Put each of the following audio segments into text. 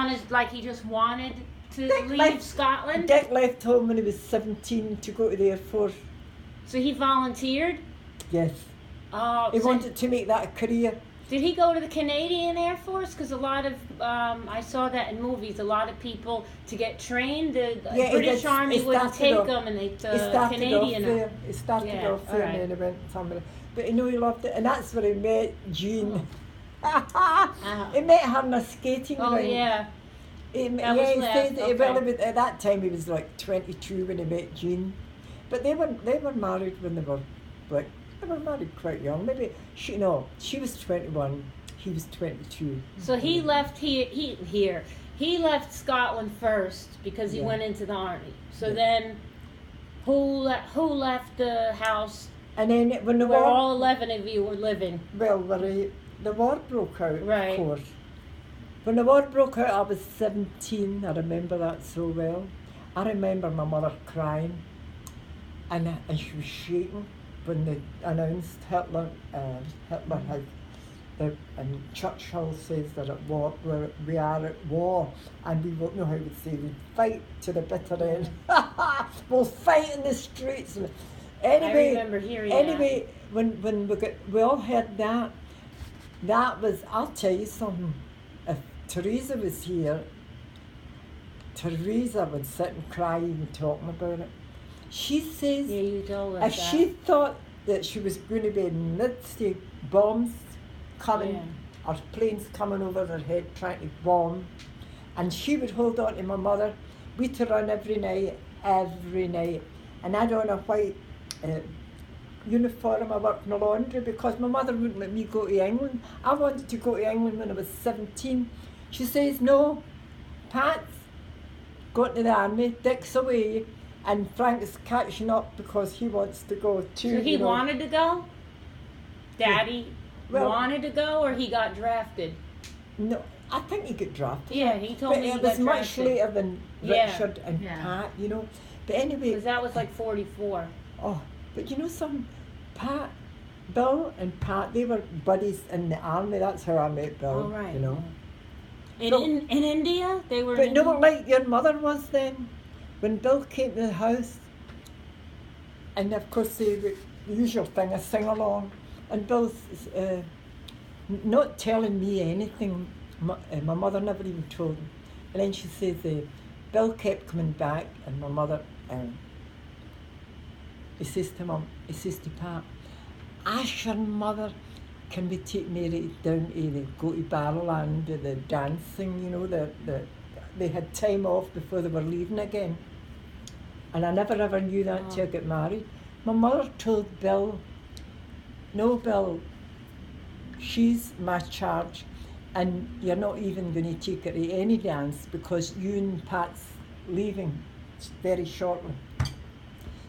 on his, like he just wanted to Dick leave left- Scotland? Dick left home when he was 17 to go to the Air Force. So he volunteered? Yes. Oh, He so wanted to make that a career. did he go to the Canadian Air Force? Because a lot of, I saw that in movies, a lot of people, to get trained, the Yeah, he British did. Army He wouldn't started take off- them, and they He started Canadian. off there. He started Yeah, off there alright. and then he went somewhere. But you know he loved it, and that's where he met Jean. He met her on a skating Oh rink. yeah. He That was he last, said that well, okay. he was, at that time he was like 22 when he met Jean. But they were married when they were married quite young. Maybe she was 21, he was 22. So he left here. He left Scotland first because he Yeah. went into the army. So Yeah. then, who left the house And then when the where war, all 11 of you were living? the war broke out, Right. of course. When the war broke out, I was 17. I remember that so well. I remember my mother crying, and she was shaking when they announced Hitler. Hitler had, and Churchill says that at war, we are at war, and we won't know how to say we fight to the bitter end. We'll fight in the streets. Anyway, I remember hearing anyway, when we all heard that, that was, I'll tell you something. If Teresa was here, Teresa would sit and cry even talking about it. She says that. Yeah, you told us if that. she thought that she was going to be amidst the bombs coming, or planes coming over her head trying to bomb, and she would hold on to my mother, we'd to run every night, and I'd on a white uniform. I worked in the laundry because my mother wouldn't let me go to England. I wanted to go to England when I was 17. She says, no, Pat's going to the army, Dick's away, and Frank is catching up because he wants to go too. So he wanted to go? Daddy Well- wanted to go, or he got drafted? No, I think he got drafted. Yeah, he told But me he it was got much drafted. later than Yeah. Richard and Yeah. Pat, you know. But anyway, Because that was like 44. oh, but you know something? Bill and Pat, they were buddies in the army. That's how I met Bill, Oh, right. you know. In, So- in India? They were But in no, like your mother was then, when Bill came to the house, and of course the usual thing, a sing along, and Bill's not telling me anything. My mother never even told him. And then she says, Bill kept coming back, and my mother, he says to Pat, ask your mother, can we take Mary down to go to Barrowland to the dancing, you know, they had time off before they were leaving again. And I never ever knew that till I got married. My mother told Bill, no, Bill, she's my charge, and you're not even going to take her to any dance because you and Pat's leaving very shortly.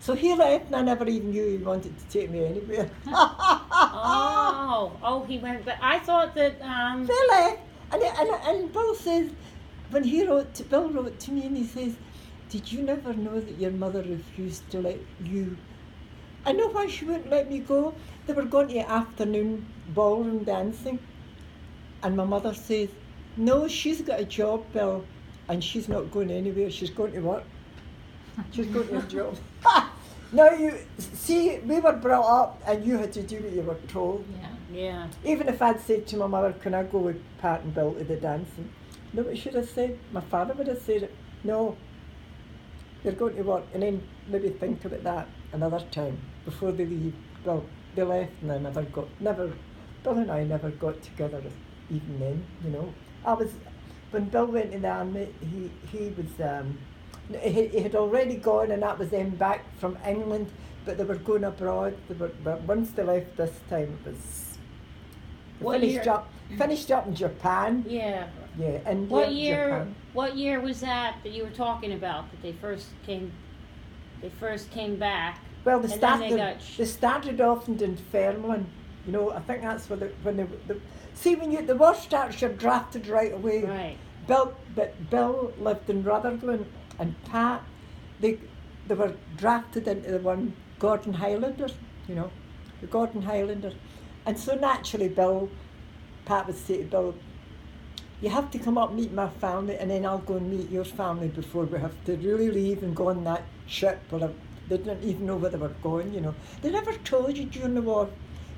So he left, and I never even knew he wanted to take me anywhere. Oh, he went. But I thought that. They left, and Bill says, when Bill wrote to me, and he says, did you never know that your mother refused to let you? I know why she wouldn't let me go. They were going to afternoon ballroom dancing, and my mother says, no, she's got a job, Bill, and she's not going anywhere. She's going to work. She's going to a job. Now you see, we were brought up, and you had to do what you were told. Yeah. Even if I'd said to my mother, can I go with Pat and Bill to the dancing? No, what should I say? My father would have said it. No, you're going to work, and then maybe think about that another time before they leave. Well, they left, and I Bill and I never got together even then, you know. When Bill went in the army, he was, he had already gone, and that was them back from England, but they were going abroad. But once they left this time, it was What finished up in Japan. Yeah. Yeah, India, What year? Japan. What year was that you were talking about? That they first came. They first came back. Well, they And then started. They started off in Dunfermline. You know, I think that's where see when the war starts, you're drafted right away. Right. Bill lived in Rutherglen, and Pat, they were drafted into the one Gordon Highlanders. You know, the Gordon Highlanders, and so naturally Pat would say to Bill, you have to come up and meet my family, and then I'll go and meet your family before we have to really leave and go on that ship. Well, they didn't even know where they were going, you know. They never told you during the war.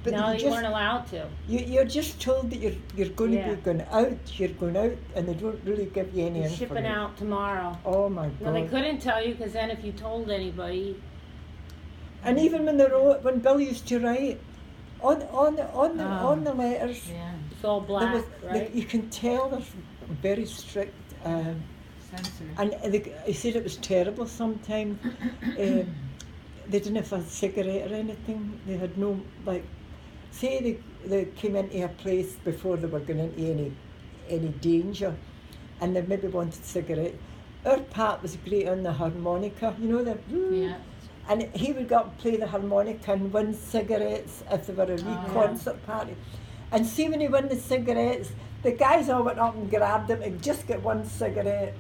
But No, they you just, weren't allowed to. you're just told that you're going Yeah. to be going out, you're going out, and they don't really give you any You're information. shipping out tomorrow. Oh my No, they God. couldn't tell you because then if you told anybody, And even when they wrote, when Bill used to write, on the letters, Yeah, it's all there black, was, right? you can tell they're very strict. censored. And he said it was terrible sometimes. They didn't have a cigarette or anything. They had no, like, say they came into a place before they were going into any danger, and they maybe wanted cigarette. Our Pat was great on the harmonica, you know, Yeah. and he would go up and play the harmonica and win cigarettes if there were a wee Oh. concert party. And see when he won the cigarettes, the guys all went up and grabbed him and just get one cigarette.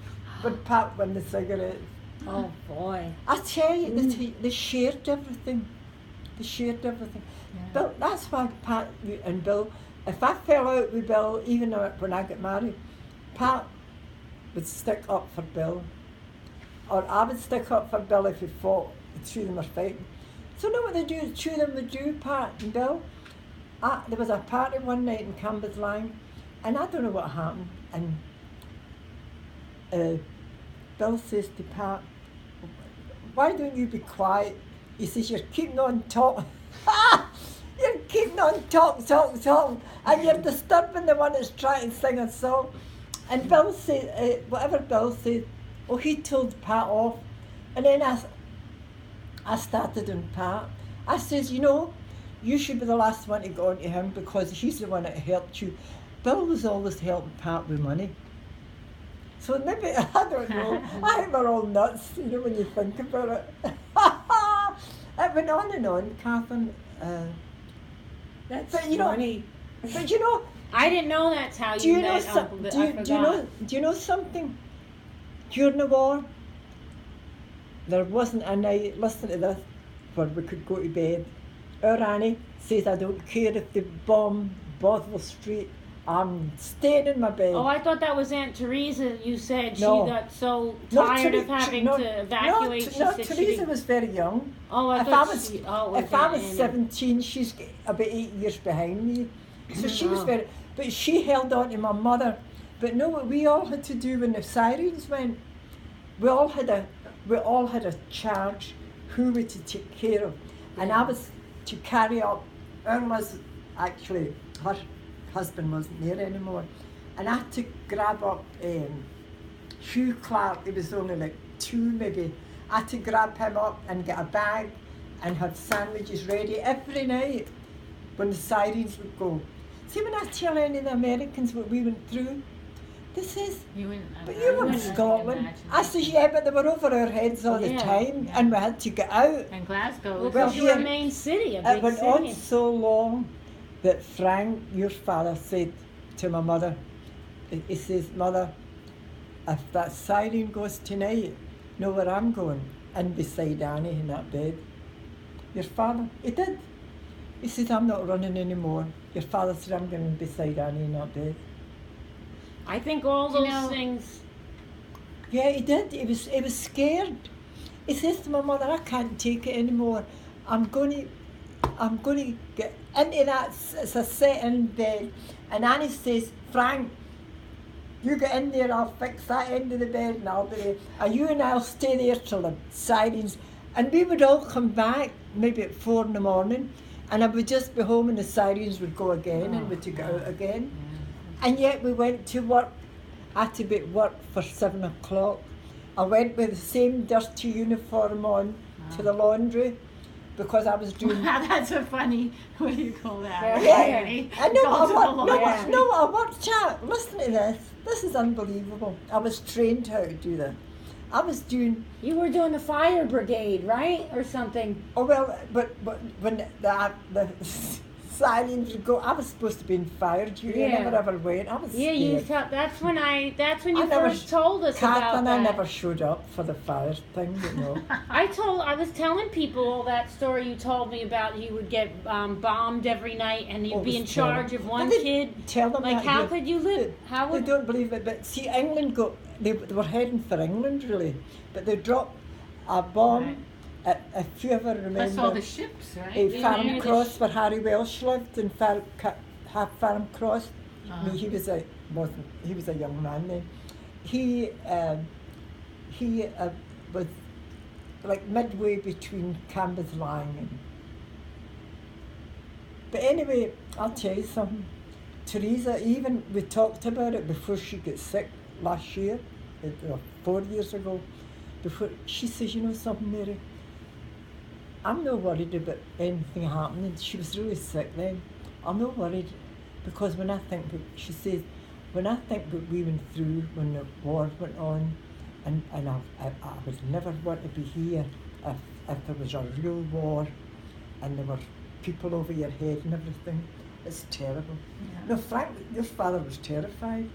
But Pat won the cigarettes. Oh boy. I tell you, they shared everything. They shared everything. Yeah. Bill, that's why Pat and Bill, if I fell out with Bill, even when I got married, Pat would stick up for Bill. Or I would stick up for Bill if he fought, the two of them were fighting. So you know what they do, the two of them would do, Pat and Bill? There was a party one night in Cambuslang, and I don't know what happened, and Bill says to Pat, why don't you be quiet? He says, you're keeping on talking. You're keeping on talking, and you're disturbing the one that's trying to sing a song. And Bill said, whatever Bill said, oh, he told Pat off. And then I started on Pat. I says, you know, you should be the last one to go on to him because he's the one that helped you. Bill was always helping Pat with money. So maybe, I don't know, I think we're all nuts, you know, when you think about it. It went on and on, Catherine. That's But you know, funny. But you know, I didn't know that's how do you you know met some, Uncle Bill. do you know something? During the war, there wasn't a night, listen to this, where we could go to bed. Our Annie says, I don't care if they bomb Bothwell Street, I'm staying in my bed. Oh, I thought that was Aunt Teresa. You said No. she got so Not tired of Theresa- having no, to evacuate. No, she no, said she Teresa didn't- was very young. Oh, I If thought I was, she, oh, it if I was Aunt Annie. 17, she's about 8 years behind me. So she was Oh. very, but she held on to my mother. But no, what we all had to do when the sirens went, we all had a charge who we to take care of. And I was to carry up, Irma's, actually, her husband wasn't there anymore. And I had to grab up Hugh Clark, he was only like 2 maybe. I had to grab him up and get a bag and have sandwiches ready every night when the sirens would go. See, when I tell any of the Americans what we went through, they says, You wouldn't, but I you were in wouldn't Scotland. imagine. I says, yeah, but they were over our heads all the Yeah. time and we had to get out. And Glasgow Well, was Well, because you're a here- main city, a It big went city. on so long that Frank, your father, said to my mother, he says, Mother, if that siren goes tonight, know where I'm going? And beside Annie in that bed. Your father, he did. He says, I'm not running anymore. Your father said, I'm going beside Annie in that bed. I think all You those know- things. Yeah, he did. He was scared. He says to my mother, I can't take it anymore. I'm going to get into that, it's a set-in bed. And Annie says, Frank, you get in there, I'll fix that end of the bed and I'll be there. And you and I'll stay there till the sirens. And we would all come back, maybe at 4 in the morning, and I would just be home and the sirens would go again and we'd go out again. And yet we went to work. I had to be at work for 7 o'clock. I went with the same dirty uniform on to the laundry because I was doing. That's a funny, what do you call that? Yeah. Irony. I know Go what to I the worked. laundry. No, what I worked at. Listen to this. This is unbelievable. I was trained how to do that. I was doing. You were doing the fire brigade, right, or something? Oh well, but when the sirens would go. I was supposed to be in fire duty. I Yeah. never ever went. I was Yeah, scared. that's when you I never first told us Kath about and that. I never showed up for the fire thing, you know. I was telling people all that story you told me about. You would get bombed every night, and you'd Oh, it be was in charge terrible. of one But they kid. Tell them Like, that how here. could you live? How They would? don't believe it, but see, England they were heading for England really, but they dropped a bomb. Right. If you ever Plus all remember, the ships, right? a Yeah, Farm the Cross where Harry Welsh lived in Farm Cross. Uh-huh. He was a young man then. He was like midway between Cambuslang and. But anyway, I'll tell you something. Teresa, even we talked about it before she got sick last year, 4 years ago. Before she says, you know something, Mary, I'm not worried about anything happening. She was really sick then. I'm not worried because when I think, she says, when I think what we went through when the war went on, and I would never want to be here if there was a real war and there were people over your head and everything. It's terrible. Yeah. No, Frank, your father was terrified.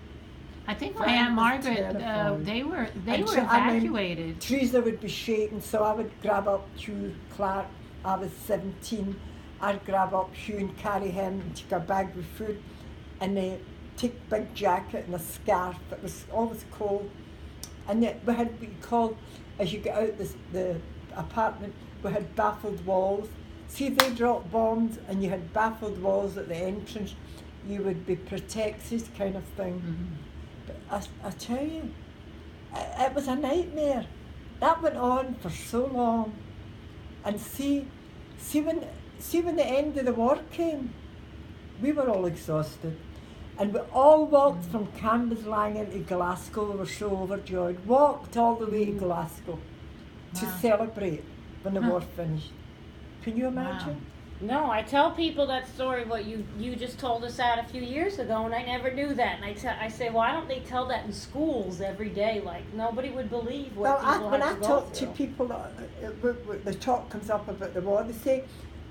I think my Frank Aunt was Margaret, terrified. they were And so, I mean, evacuated. Teresa would be shaking, so I would grab up Hugh Clark. I was 17. I'd grab up Hugh and carry him and take a bag with food, and they take a big jacket and a scarf. It was always cold, and we had what you called, as you get out the apartment, we had baffled walls. See, if they dropped bombs and you had baffled walls at the entrance, you would be protected, kind of thing. Mhm. But I tell you, it was a nightmare. That went on for so long. And see when the end of the war came, we were all exhausted. And we all walked from Cambuslang into Glasgow. We were so overjoyed. Walked all the way to Glasgow to Wow. celebrate when the Huh. war finished. Can you imagine? No, I tell people that story. What you just told us that a few years ago, and I never knew that. And I say, why don't they tell that in schools every day? Like nobody would believe what Well, people when had I to go talk to through. people, the talk comes up about the war. They say,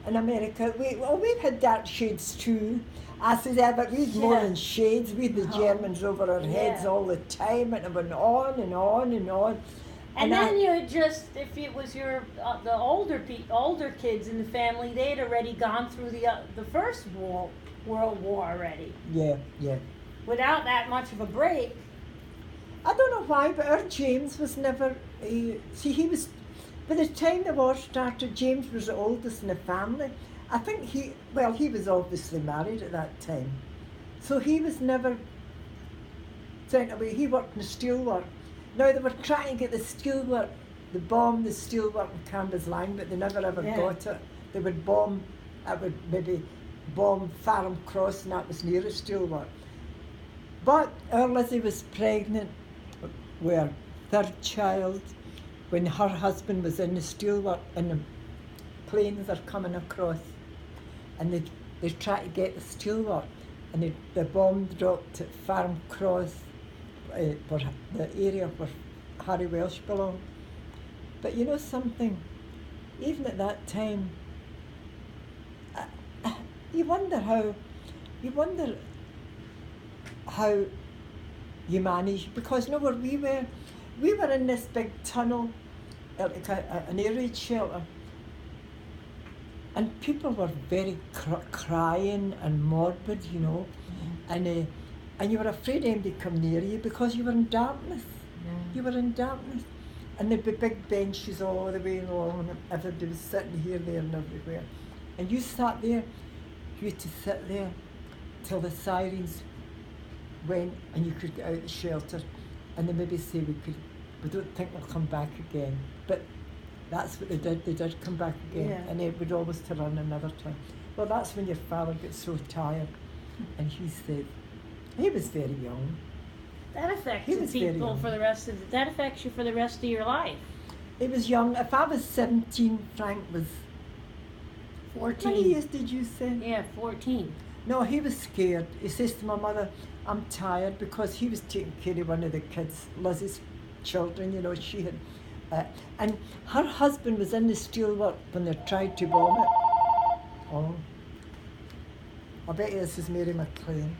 in America, we've had dark shades too. I said, yeah, but we'd more Yeah. than shades. We'd the Germans over our heads Yeah. all the time, and it went on and on and on. And I- then you just, if it was your the older kids in the family, they had already gone through the first World War already, Yeah. without that much of a break. I don't know why, but our James was never. He was. By the time the war started, James was the oldest in the family. I think he was obviously married at that time, so he was never sent away. He worked in the steelwork. Now they were trying to get the steelwork, bomb the steelwork in Cambuslang, but they never ever Yeah. got it. They would bomb. It would maybe bomb Farm Cross, and that was near the steelwork. But our Lizzie was pregnant with her third child when her husband was in the steelwork, and the planes are coming across, and they try to get the steelwork, and the bomb dropped at Farm Cross, where the area where Harry Welsh belonged. But you know something, even at that time, you wonder how you manage, because where we were in this big tunnel, like an air raid shelter, and people were very crying and morbid, you know, and you were afraid anybody come near you because you were in darkness. You were in darkness, and there'd be big benches all the way along, and everybody was sitting here, there, and everywhere, and you sat there. You had to sit there till the sirens went and you could get out the shelter, and they maybe say we don't think we'll come back again. But that's what they did. They did come back again, Yeah. and they would always to run another time. Well, that's when your father gets so tired, and he said he was very young. That affects He was very people young. for the rest of that affects you for the rest of your life. He was young. If I was 17, Frank was. How many 14. years did you say? Yeah, 14. No, he was scared. He says to my mother, I'm tired, because he was taking care of one of the kids, Lizzie's children, you know, she had. And her husband was in the steelwork when they tried to bomb it. Oh. I bet you this is Mary McLean.